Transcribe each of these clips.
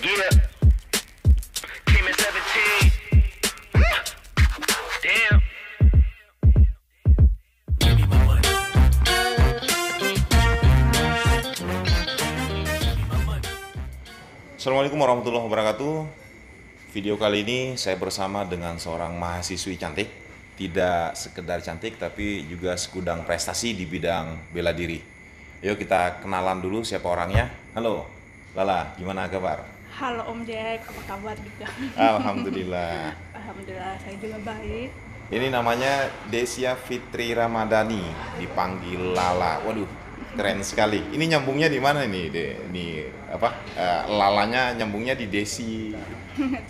Yeah, came at 17. Damn. Assalamualaikum warahmatullahi wabarakatuh. Video kali ini saya bersama dengan seorang mahasiswi cantik. Tidak sekedar cantik tapi juga segudang prestasi di bidang bela diri. Yuk kita kenalan dulu siapa orangnya. Halo Lala, gimana kabar? Halo Om Jack, apa kabar juga? Alhamdulillah. Alhamdulillah, saya juga baik. Ini namanya Desya Fitri Ramadhani, dipanggil Lala. Waduh, keren sekali. Ini nyambungnya di mana nih? Lalanya nyambungnya di Desi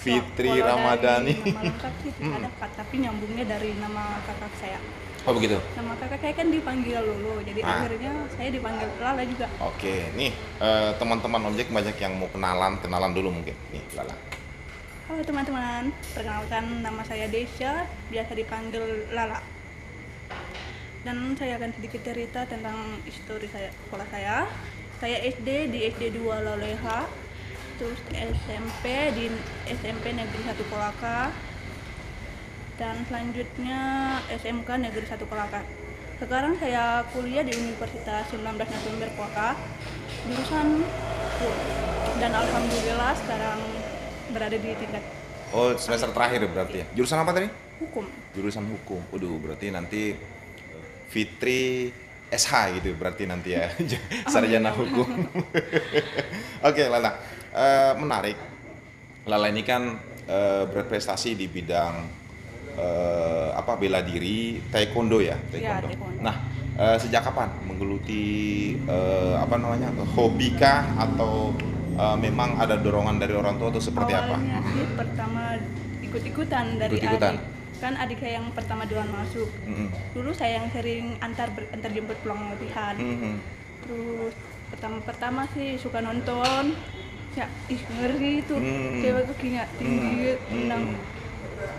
Fitri Kalau Ramadhani. dari nama lengkap sih tidak ada, tapi nyambungnya dari nama kakak saya. Oh begitu. Nama kakak saya kan dipanggil Lulu, jadi akhirnya saya dipanggil Lala juga. Oke, nih teman-teman Om Jack banyak yang mau kenalan dulu mungkin. Nih Lala. Halo teman-teman, perkenalkan nama saya Desya, biasa dipanggil Lala. Dan saya akan sedikit cerita tentang histori saya, sekolah saya. Saya SD di SD 2 Loleha, terus SMP di SMP Negeri 1 Kolaka, dan selanjutnya SMK Negeri 1 Kolaka. Sekarang saya kuliah di Universitas 19 November Kolaka, jurusan hukum. Dan alhamdulillah sekarang berada di tingkat Semester terakhir berarti ya. Jurusan apa tadi? hukum. Jurusan hukum. Waduh, berarti nanti Fitri SH gitu berarti nanti ya. Sarjana hukum. Oke, Lala. Menarik. Lala ini kan berprestasi di bidang bela diri, taekwondo ya, taekwondo. Taekwondo. Nah, sejak kapan menggeluti hobi kah atau memang ada dorongan dari orang tua atau seperti Awalnya apa? sih pertama ikut-ikutan dari Ikut-ikutan. adik. Kan adik saya yang pertama duluan masuk. Dulu saya yang sering antar jemput pulang latihan. Terus pertama sih suka nonton. Ya, ngeri tuh. Cewek kakinya tinggi, menang.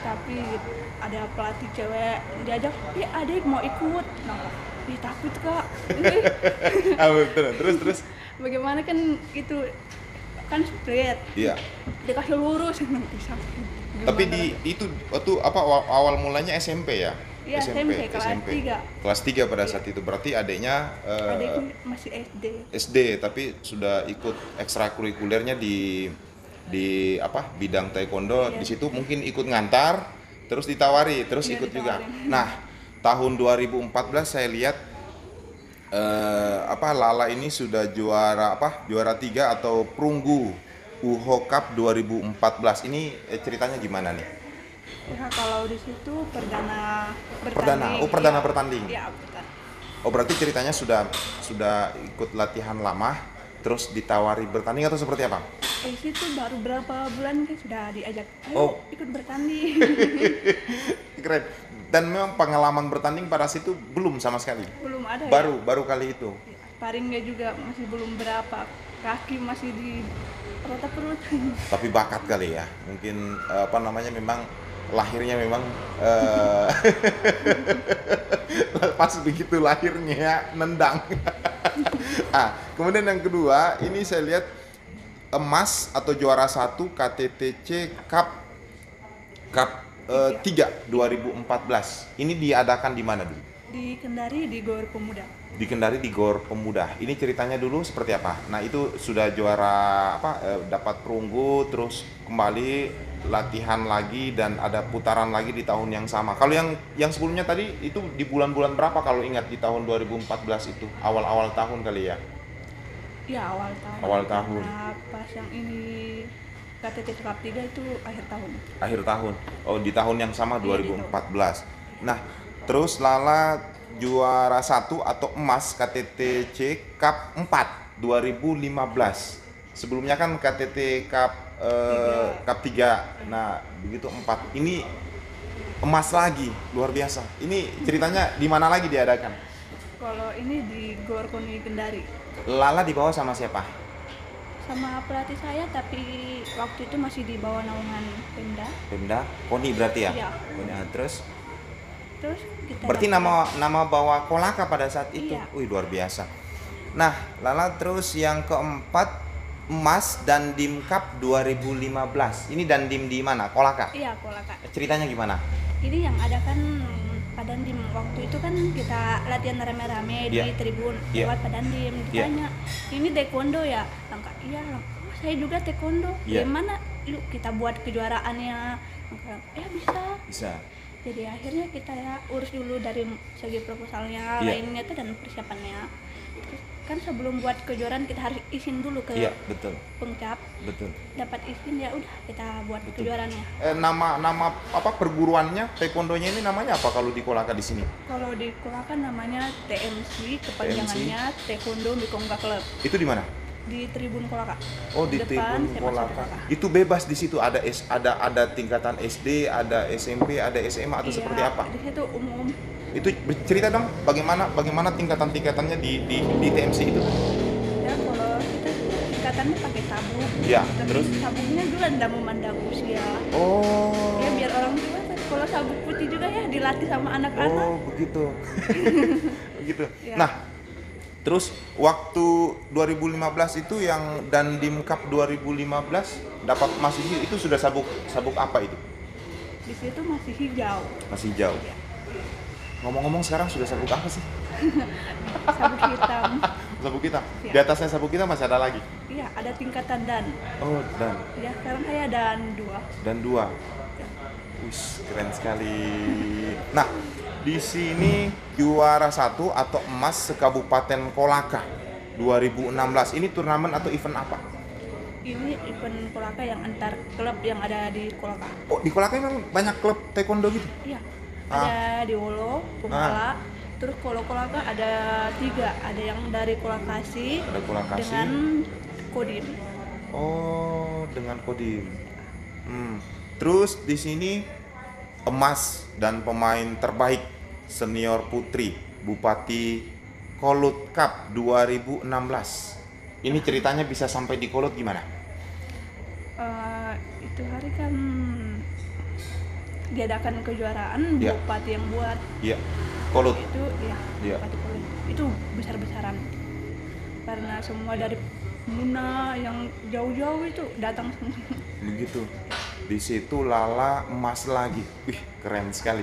Tapi ada pelatih cewek diajak, "Ya, adik mau ikut." Nah, takut, Kak. Terus. Bagaimana kan itu kan spread. Iya. Dikasih lurus nanti sakit. Tapi itu waktu awal mulanya SMP ya? Iya, SMP kelas 3. Kelas 3 pada saat itu. Berarti adiknya Adikku masih SD. SD tapi sudah ikut ekstrakurikulernya di bidang taekwondo. Iya. Di situ mungkin ikut ngantar, terus ditawari, terus Iya, ikut juga. ditawarin. Nah, tahun 2014 saya lihat Lala ini sudah juara 3 atau perunggu UHO Cup 2014. Ini ceritanya gimana nih? Ya, kalau di situ perdana Perdana bertanding. Iya, betul. Oh, berarti ceritanya sudah ikut latihan lama terus ditawari bertanding atau seperti apa? Di situ baru berapa bulan kan sudah diajak, Oh. "Ayo ikut bertanding." Keren. Dan memang pengalaman bertanding pada situ belum sama sekali. Belum ada Baru kali itu. ya. Sparingnya juga masih belum berapa. Kaki masih di rata perut. Tapi bakat kali ya. Mungkin memang lahirnya memang pas begitu lahirnya nendang. Kemudian yang kedua, ini saya lihat emas atau juara 1 KTTC Cup 3 2014. Ini diadakan di mana dulu? Di Kendari di Gor Pemuda. Di Kendari di Gor Pemuda. Ini ceritanya dulu seperti apa? Nah, itu sudah juara dapat perunggu, terus kembali latihan lagi dan ada putaran lagi di tahun yang sama. Kalau yang sebelumnya tadi itu di bulan-bulan berapa kalau ingat di tahun 2014 itu? Awal-awal tahun kali ya? Ya, awal tahun. Awal tahun. Nah, pas yang ini KTT Cup 3 itu akhir tahun. Akhir tahun. Oh, di tahun yang sama Iya, 2014. Nah, terus Lala juara 1 atau emas KTTC Cup 4 2015. Sebelumnya kan KTT Cup 3. Nah, begitu 4. Ini emas lagi, luar biasa. Ini ceritanya di mana lagi diadakan? Kalau ini di Gor Koni Kendari. Lala dibawa sama siapa? Sama pelatih saya, tapi waktu itu masih di bawah naungan Pemda. Pemda? Koni berarti ya? Iya. Koni, terus Kita berarti latihan. nama bawa Kolaka pada saat itu. Iya. Wih, luar biasa. Nah, Lala terus yang keempat emas Dandim Cup 2015. Ini Dandim di mana? Kolaka. Iya, Kolaka. Ceritanya gimana? Ini yang ada kan Pak Dandim, waktu itu kan kita latihan rame-rame Iya. di tribun Iya. lewat Pak Dandim, Iya. ditanya, ini taekwondo ya? Langka, iya. Oh, saya juga taekwondo. Iya. Gimana? Yuk kita buat kejuaraannya. Langka, bisa. Bisa. Jadi akhirnya kita ya urus dulu dari segi proposalnya, Iya. lainnya tuh dan persiapannya. Terus kan sebelum buat kejuaraan kita harus izin dulu ke Iya, betul. pengcap, Betul. dapat izin ya udah kita buat Betul. kejuaraannya. Nama apa perguruannya taekwondonya ini namanya apa kalau di Kolaka di sini? Kalau di Kolaka namanya TMC, kepanjangannya Taekwondo Mikongga Club, Itu di mana? di Tribun Kolaka. Oh, di Depan Tribun SMA Kolaka. Kolaka. Itu bebas di situ ada tingkatan SD, ada SMP, ada SMA atau Iya, seperti apa? di situ umum. Itu cerita dong bagaimana tingkatan-tingkatannya di TMC itu. Ya kalau kita tingkatannya pakai sabuk. Iya, Tapi terus? sabuknya juga tidak memandang usia. Oh. Ya biar orang tua kalau sabuk putih juga ya dilatih sama anak-anak. Oh, begitu. Begitu. Ya. Nah, terus waktu 2015 itu yang Dandim Cup 2015 dapat emas itu sudah sabuk apa itu? Di situ masih hijau. Masih jauh. Ya. Ngomong-ngomong sekarang sudah sabuk apa sih? Sabuk hitam. Sabuk hitam. Ya. Di atasnya sabuk hitam masih ada lagi. Iya, ada tingkatan dan. Oh, dan Ya, sekarang saya dan 2. dua. Ya. Wih, keren sekali. Nah, di sini juara 1 atau emas se-Kabupaten Kolaka 2016. Ini turnamen atau event apa? Ini event Kolaka yang antar klub yang ada di Kolaka. Oh, di Kolaka memang banyak klub taekwondo gitu? Iya. Ah. Ada di Wolo, Pungala. Terus kalau Kolaka ada 3, ada yang dari Kolakasi Ada Kolakasi. dengan Kodim. Oh, dengan Kodim. Terus di sini emas dan pemain terbaik senior putri Bupati Kolut Cup 2016. Ini ceritanya bisa sampai di Kolut gimana? Itu hari kan diadakan kejuaraan, Iya. bupati yang buat Iya, Kolut. itu ya Iya. bupati Kolut. Itu besar-besaran karena semua dari Muna yang jauh-jauh itu datang semua. Begitu. Di situ Lala emas lagi. Wih, keren sekali.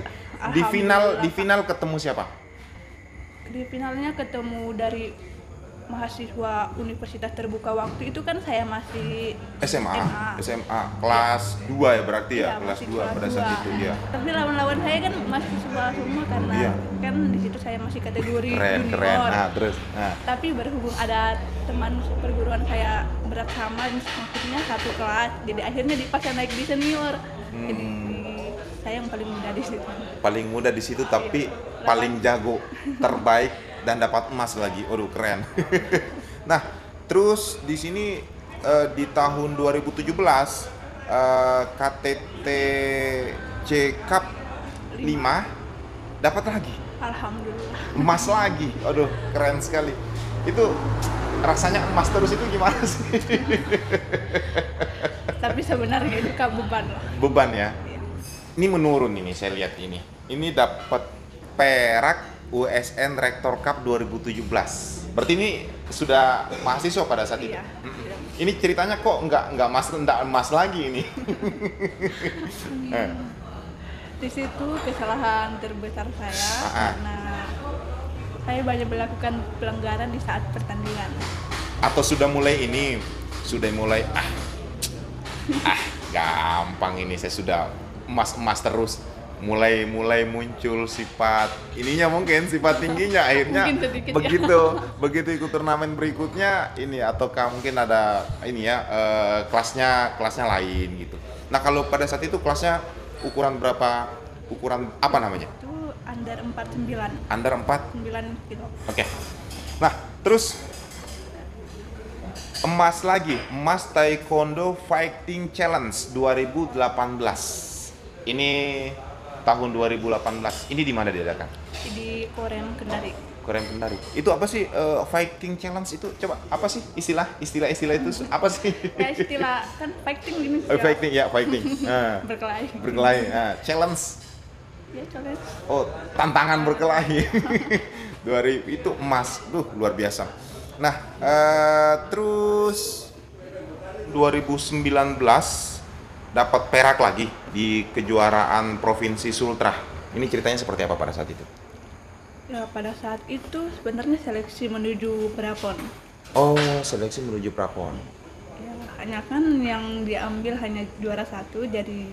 Di Alhamdulillah, final ketemu siapa? Di finalnya ketemu dari mahasiswa Universitas Terbuka, waktu itu kan saya masih SMA kelas 2 ya berarti ya, Iya, kelas masih 2 pada saat itu ya. Tapi lawan-lawan saya kan mahasiswa semua karena Iya. kan di situ saya masih kategori Keren. junior. Nah, terus. Nah, Tapi berhubung ada teman perguruan saya berat sama, maksudnya satu kelas, jadi akhirnya dipaksa naik di senior. Jadi saya yang paling muda di situ. paling muda di situ tapi Iya. paling jago, terbaik dan dapat emas lagi. Waduh, keren. Nah, terus di sini di tahun 2017 KTTC Cup 5 dapat lagi Alhamdulillah. emas lagi. Aduh, keren sekali. Itu rasanya emas terus itu gimana sih? Tapi sebenarnya itu kan beban lah. Beban ya. Iya. Ini menurun ini saya lihat ini. Ini dapat perak USN Rektor Cup 2017. Berarti ini sudah mahasiswa pada saat itu. Iya. Ini ceritanya kok nggak emas lagi ini. Di situ kesalahan terbesar saya Ah. karena saya banyak melakukan pelanggaran di saat pertandingan. Atau sudah mulai gampang ini saya sudah emas terus. Mulai muncul sifat ininya mungkin sifat tingginya akhirnya Mungkin sedikit ya. begitu ikut turnamen berikutnya ini ataukah mungkin ada ini ya kelasnya lain gitu. Nah, kalau pada saat itu kelasnya ukuran berapa? Ukuran apa namanya? Itu under 49 Under 4. 9 kilo. Oke. Nah, terus emas Taekwondo Fighting Challenge 2018. Ini tahun 2018. Ini di mana diadakan? Di Korem Kendari. Korem Kendari. Itu apa sih Fighting Challenge itu? Coba apa sih istilah itu apa sih? Ya istilah kan fighting gini sih. Fighting ya, fighting. Nah, Berkelahi. berkelahi. Nah, challenge. Ya challenge. Oh, tantangan berkelahi. 2000 itu emas. Luar biasa. Nah, terus 2019 dapat perak lagi di kejuaraan Provinsi Sultra. Ini ceritanya seperti apa pada saat itu? Ya, pada saat itu sebenarnya seleksi menuju prapon. Oh, seleksi menuju prapon. Ya, hanya kan yang diambil hanya juara 1, jadi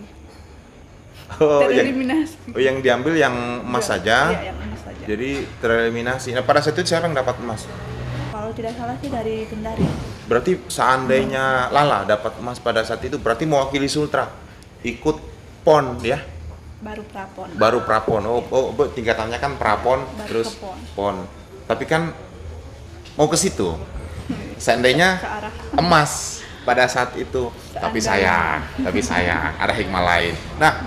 Oh, tereliminasi. yang diambil yang emas saja. Iya, yang emas saja. Jadi tereliminasi. Nah, pada saat itu siapa yang dapat emas? Kalau tidak salah sih dari Kendari. Berarti seandainya Lala dapat emas pada saat itu, berarti mewakili Sultra ikut PON ya? Baru prapon. Baru prapon. Oh, tingkatannya kan prapon Baru terus ke PON. PON. Tapi kan mau ke situ. Seandainya Searah. emas pada saat itu, tapi sayang ada hikmah lain. Nah,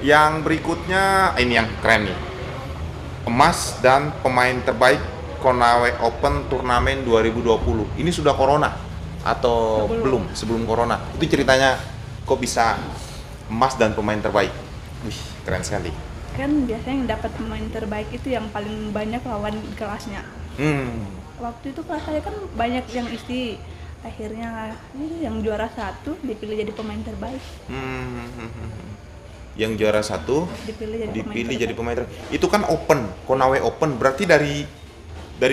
yang berikutnya ini yang keren nih. Emas dan pemain terbaik Konawe Open Turnamen 2020. Ini sudah corona atau belum? Sebelum corona. Itu ceritanya kok bisa emas dan pemain terbaik. Wih, keren sekali. Kan biasanya yang dapat pemain terbaik itu yang paling banyak lawan kelasnya. Waktu itu kelas saya kan banyak yang isi. Akhirnya yang juara 1 dipilih jadi pemain terbaik. Yang juara 1 Dipilih jadi pemain terbaik. Itu kan open, Konawe Open. Berarti dari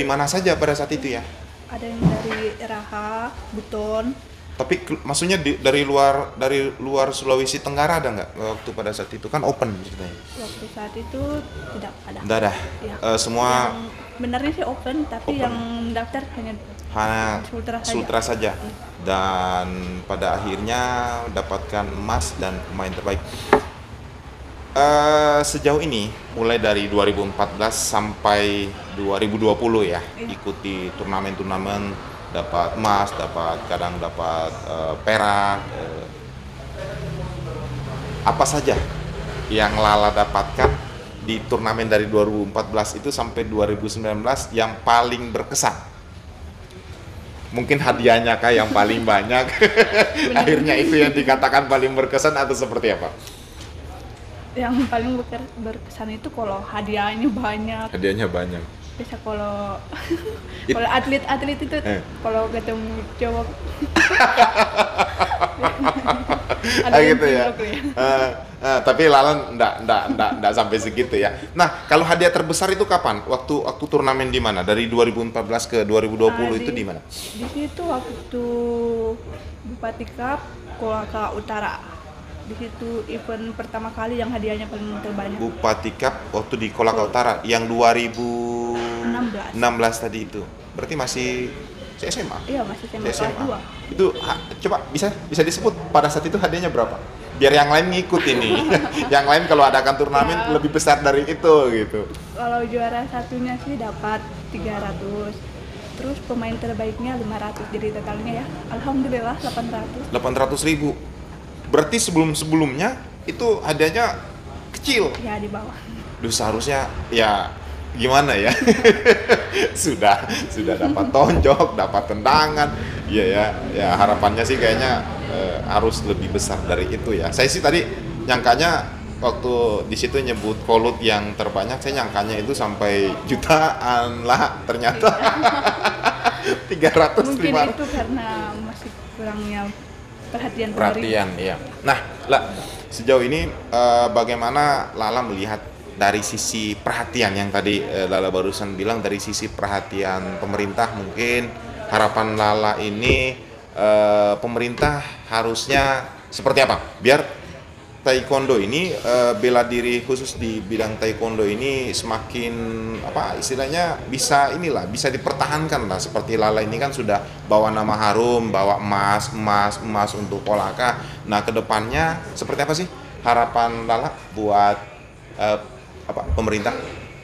mana saja pada saat itu ya? Ada yang dari Raha, Buton. Tapi maksudnya dari luar Sulawesi Tenggara ada nggak waktu pada saat itu? Kan open ceritanya. Waktu saat itu tidak ada. Nggak ada. Ya. Semua yang benarnya sih open, tapi Open. yang daftar hanya Sultra saja. Sultra saja. Dan pada akhirnya dapatkan emas dan pemain terbaik. Sejauh ini mulai dari 2014 sampai 2020 ya, ikuti turnamen-turnamen, dapat emas, kadang dapat perak. Apa saja yang Lala dapatkan di turnamen dari 2014 itu sampai 2019 yang paling berkesan? Mungkin hadiahnya kah yang paling banyak? Akhirnya itu yang dikatakan paling berkesan atau seperti apa? Yang paling berkesan itu kalau hadiahnya banyak. Hadiahnya banyak. Bisa kalau atlet-atlet itu kalau ketemu cowok ada yang gitu ya. Tapi Lalan enggak sampai segitu ya. Nah, kalau hadiah terbesar itu kapan? Waktu turnamen di mana? Dari 2014 ke 2020 itu di mana? Di situ waktu Bupati Cup Kolaka Utara. Di situ event pertama kali yang hadiahnya paling terbanyak. Bupati Cup waktu di Kolaka Utara yang 2016 tadi itu. Berarti masih SMA? Iya, masih SMA kelas 2. Itu coba bisa disebut pada saat itu hadiahnya berapa? Biar yang lain ngikut ini. Yang lain kalau adakan turnamen Ya. lebih besar dari itu gitu. Kalau juara satunya sih dapat 300. Terus pemain terbaiknya 500. Jadi totalnya ya alhamdulillah 800. 800.000. Berarti sebelumnya itu hadiahnya kecil. Ya di bawah. Duh, seharusnya ya gimana ya? sudah dapat tonjok, dapat tendangan. Iya ya harapannya sih kayaknya harus lebih besar dari itu ya. Saya sih tadi nyangkanya waktu di situ nyebut volut yang terbanyak, saya nyangkanya itu sampai jutaan lah, ternyata 300 Mungkin 500. itu karena masih kurangnya perhatian Iya. Nah, sejauh ini bagaimana Lala melihat dari sisi perhatian yang tadi Lala barusan bilang, dari sisi perhatian pemerintah, mungkin harapan Lala ini pemerintah harusnya seperti apa biar taekwondo ini bela diri khusus di bidang taekwondo ini semakin apa istilahnya bisa dipertahankan lah. Seperti Lala ini kan sudah bawa nama harum, bawa emas untuk Kolaka. Nah, kedepannya seperti apa sih harapan Lala buat pemerintah,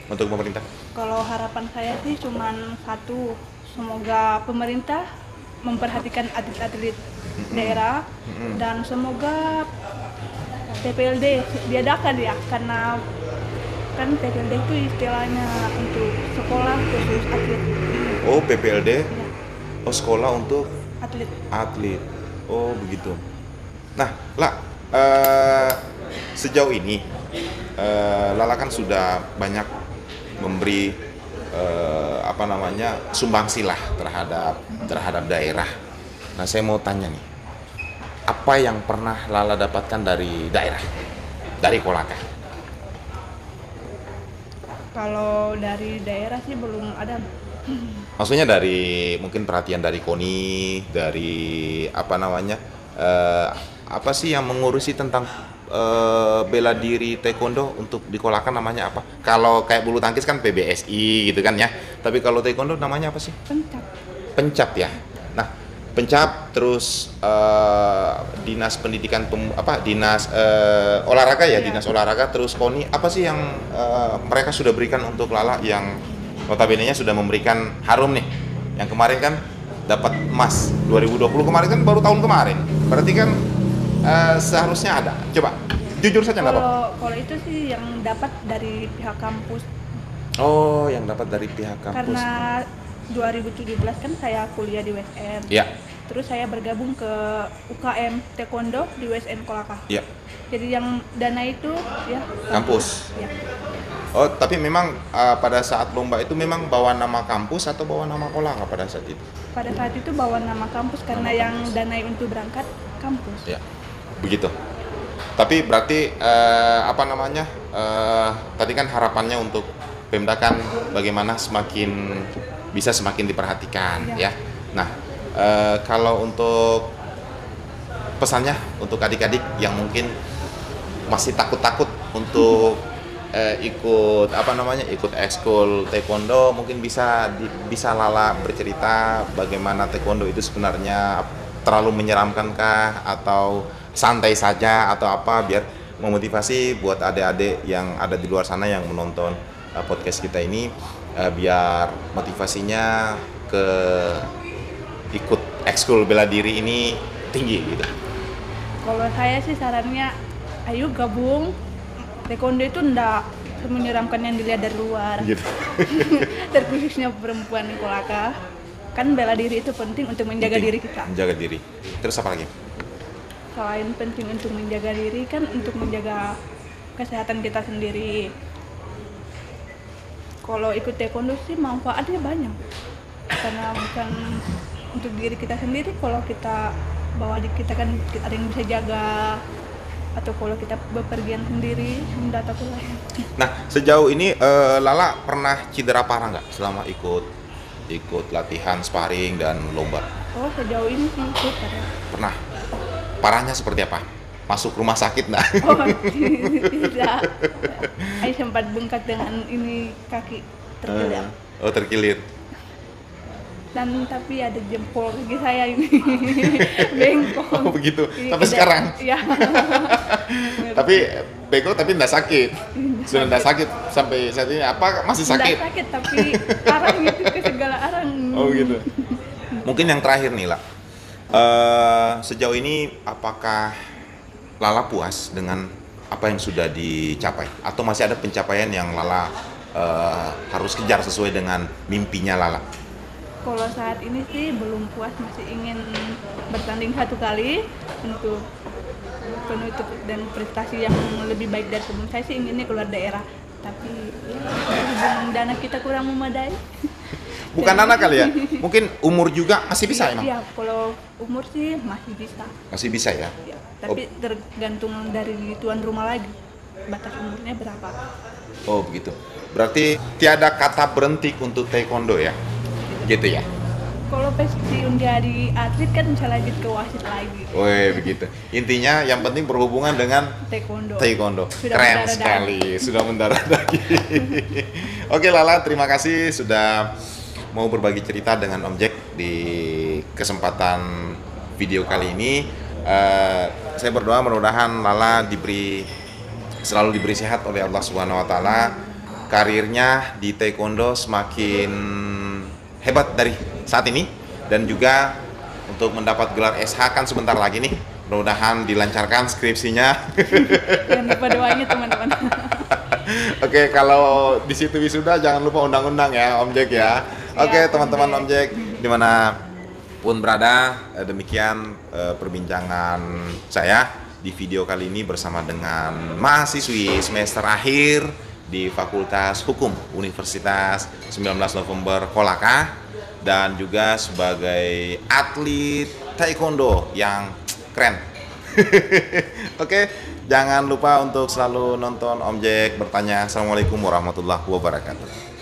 untuk pemerintah? Kalau harapan saya sih cuman satu, semoga pemerintah memperhatikan atlet-atlet daerah dan semoga TPLD diadakan ya, karena kan TPLD itu istilahnya untuk sekolah khusus atlet. Oh, PPLD? Ya, Oh, sekolah untuk atlet. Oh, begitu. Nah, sejauh ini Lala kan sudah banyak memberi sumbangsi lah terhadap daerah. Nah, saya mau tanya nih, apa yang pernah Lala dapatkan dari daerah, dari Kolaka? Kalau dari daerah sih belum ada. Maksudnya dari mungkin perhatian dari KONI, dari apa namanya, apa sih yang mengurusi tentang bela diri taekwondo untuk di Kolaka namanya apa? Kalau kayak bulu tangkis kan PBSI gitu kan ya. Tapi kalau taekwondo namanya apa sih? Pencap. Pencap ya. Nah, Pencap terus dinas pendidikan dinas olahraga ya, Iya. dinas olahraga terus KONI apa sih yang mereka sudah berikan untuk Lala yang notabene-nya sudah memberikan harum nih. Yang kemarin kan dapat emas 2020 kemarin kan baru tahun kemarin. Berarti kan seharusnya ada. Coba jujur saja nggak apa-apa. Kalau itu sih yang dapat dari pihak kampus. Oh, yang dapat dari pihak kampus. Karena 2017 kan saya kuliah di WSN. Ya. Terus saya bergabung ke UKM Taekwondo di WSN Kolaka. Ya. Jadi yang dana itu ya Kampus. Ya. Oh, tapi memang pada saat lomba itu memang bawa nama kampus atau bawa nama Kolaka pada saat itu? Pada saat itu bawa nama kampus karena Nama yang kampus. danai untuk berangkat kampus. Ya. Begitu. Tapi berarti apa namanya? Tadi kan harapannya untuk Pemda kan bagaimana bisa semakin diperhatikan ya. Nah, kalau untuk pesannya untuk adik-adik yang mungkin masih takut-takut untuk ikut ikut ekskul taekwondo, mungkin bisa Lala bercerita bagaimana taekwondo itu sebenarnya terlalu menyeramkankah atau santai saja atau apa, biar memotivasi buat adik-adik yang ada di luar sana yang menonton podcast kita ini, biar motivasinya ke ikut ekskul bela diri ini tinggi gitu. Kalau saya sih sarannya ayo gabung. Taekwondo itu enggak menyeramkan yang dilihat dari luar. Gitu. Terkhususnya perempuan di Kolaka. Kan bela diri itu penting untuk menjaga Penting. diri kita. Menjaga diri. Terus apa lagi? Selain penting untuk menjaga diri kan untuk menjaga kesehatan kita sendiri. Kalau ikut taekwondo sih manfaatnya banyak. Karena bukan untuk diri kita sendiri, kalau kita bawa adik kita kan ada yang bisa jaga, atau kalau kita bepergian sendiri tidak takut lah. Nah, sejauh ini Lala pernah cedera parah nggak selama ikut latihan sparring dan lomba? Oh, sejauh ini sih ikut ada. Pernah. Parahnya seperti apa? Masuk rumah sakit nggak? Oh, tidak. Saya sempat bengkak dengan ini kaki terkilir. Oh, terkilir. Dan tapi ada jempol kaki saya ini bengkok. Oh, begitu. Iya, Sampai sekarang. Iya. Tapi bengkok tapi nggak sakit. Sudah nggak sakit sampai saat ini, apa masih sakit? Tidak sakit tapi arang itu ke segala arang. Oh gitu. Mungkin yang terakhir nih lah. Sejauh ini apakah Lala puas dengan apa yang sudah dicapai? Atau masih ada pencapaian yang Lala harus kejar sesuai dengan mimpinya Lala? Kalau saat ini sih belum puas, masih ingin bertanding satu kali untuk penutup dan prestasi yang lebih baik dari sebelum. Saya sih inginnya keluar daerah, tapi hubungan dana kita kurang memadai. Bukan anak kali ya? Mungkin umur juga masih bisa emang? Iya, kalau umur sih masih bisa. Masih bisa ya? Ya, tapi tergantung dari tuan rumah lagi, batas umurnya berapa. Oh begitu. Berarti tiada kata berhenti untuk taekwondo ya? Gitu ya? Kalau pensiun jadi atlet kan bisa lanjut ke wasit lagi. Woi begitu. Intinya yang penting berhubungan dengan taekwondo. Sudah Keren mendarah sekali, sudah mendarah daging. Oke Lala, terima kasih sudah mau berbagi cerita dengan Om Jack di kesempatan video kali ini. Saya berdoa mudah-mudahan Lala selalu diberi sehat oleh Allah Subhanahu wa taala. Karirnya di taekwondo semakin hebat dari saat ini, dan juga untuk mendapat gelar SH kan sebentar lagi nih. Mudah-mudahan dilancarkan skripsinya. Jangan lupa doanya teman-teman. Oke, kalau di situ wisuda jangan lupa undang-undang ya Om Jack ya. Oke, teman-teman Om Jack dimana pun berada, demikian perbincangan saya di video kali ini bersama dengan mahasiswi semester akhir di Fakultas Hukum Universitas 19 November Kolaka, dan juga sebagai atlet taekwondo yang keren Oke, jangan lupa untuk selalu nonton Om Jack bertanya. Assalamualaikum warahmatullahi wabarakatuh.